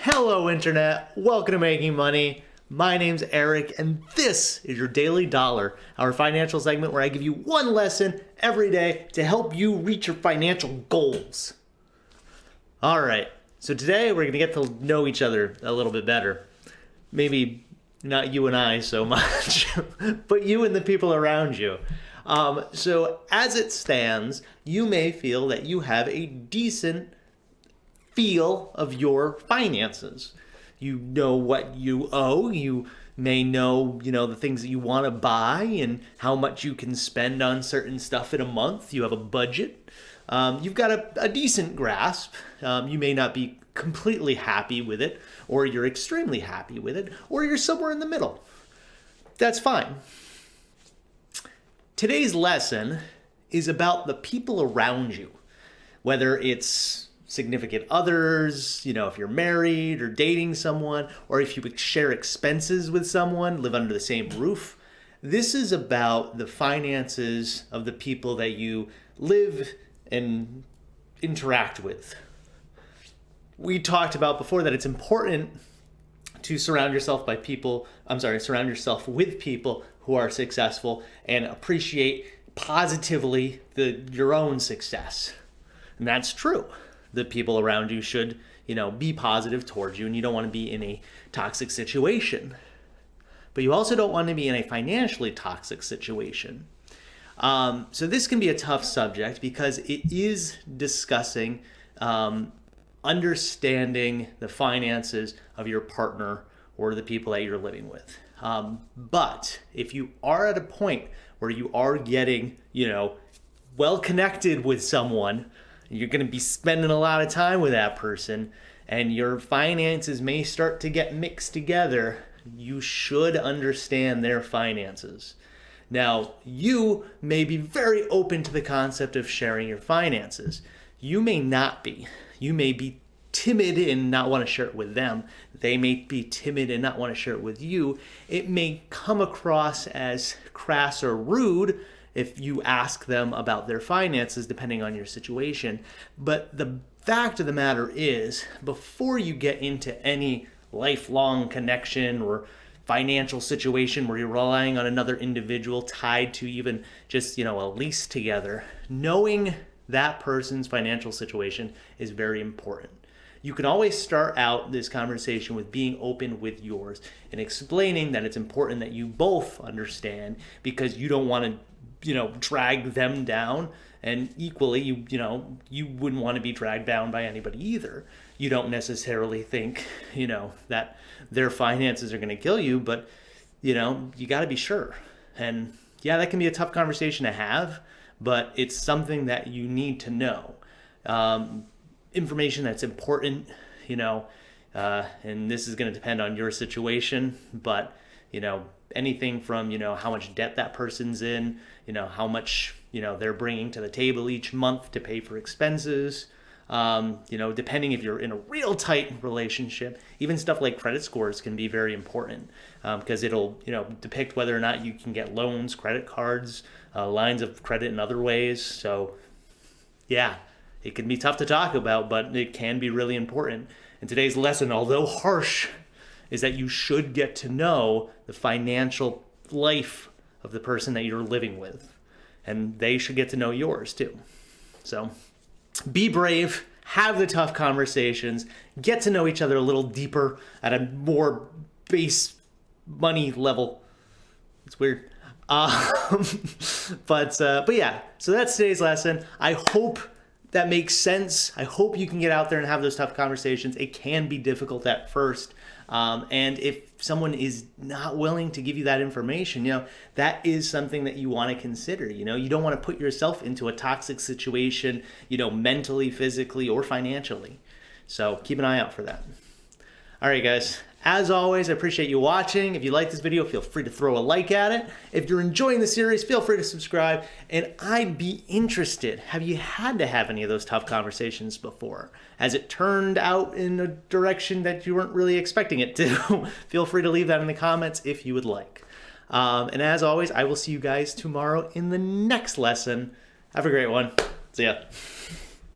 Hello Internet, welcome to Making Money. My name's Eric and this is your Daily Dollar, our financial segment where I give you one lesson every day to help you reach your financial goals. All right, so today we're gonna get to know each other a little bit better. Maybe not you and I so much, but you and the people around you. So as it stands, you may feel that you have a decent feel of your finances. You know what you owe. You may know, the things that you want to buy and how much you can spend on certain stuff in a month. You have a budget. You've got a decent grasp. You may not be completely happy with it, or you're extremely happy with it, or you're somewhere in the middle. That's fine. Today's lesson is about the people around you, whether it's significant others, if you're married or dating someone, or if you share expenses with someone, live under the same roof. This is about the finances of the people that you live and interact with. We talked about before that it's important to surround yourself with people who are successful and appreciate positively your own success. And that's true. The people around you should, be positive towards you, and you don't want to be in a toxic situation. But you also don't want to be in a financially toxic situation. So this can be a tough subject because it is discussing understanding the finances of your partner or the people that you're living with. But if you are at a point where you are getting, well connected with someone, you're going to be spending a lot of time with that person, and your finances may start to get mixed together, you should understand their finances. Now, you may be very open to the concept of sharing your finances. You may not be. You may be timid and not want to share it with them. They may be timid and not want to share it with you. It may come across as crass or rude if you ask them about their finances, depending on your situation. But the fact of the matter is, before you get into any lifelong connection or financial situation where you're relying on another individual tied to even just, a lease together, knowing that person's financial situation is very important. You can always start out this conversation with being open with yours and explaining that it's important that you both understand, because you don't want to drag them down, and equally you wouldn't want to be dragged down by anybody either. You don't necessarily think that their finances are going to kill you, but you got to be sure. And yeah, that can be a tough conversation to have, but it's something that you need to know. Information that's important, and this is going to depend on your situation, but anything from how much debt that person's in, how much they're bringing to the table each month to pay for expenses, depending if you're in a real tight relationship. Even stuff like credit scores can be very important, because it'll depict whether or not you can get loans, credit cards, lines of credit in other ways. So yeah, it can be tough to talk about, but it can be really important. And today's lesson, although harsh, is that you should get to know the financial life of the person that you're living with. And they should get to know yours too. So be brave, have the tough conversations, get to know each other a little deeper at a more base money level. It's weird. But yeah, so that's today's lesson. I hope that makes sense. I hope you can get out there and have those tough conversations. It can be difficult at first. And if someone is not willing to give you that information, that is something that you want to consider. You don't want to put yourself into a toxic situation, mentally, physically, or financially. So keep an eye out for that. All right, guys. As always, I appreciate you watching. If you like this video, feel free to throw a like at it. If you're enjoying the series, feel free to subscribe. And I'd be interested, have you had to have any of those tough conversations before? Has it turned out in a direction that you weren't really expecting it to? Feel free to leave that in the comments if you would like. And as always, I will see you guys tomorrow in the next lesson. Have a great one. See ya.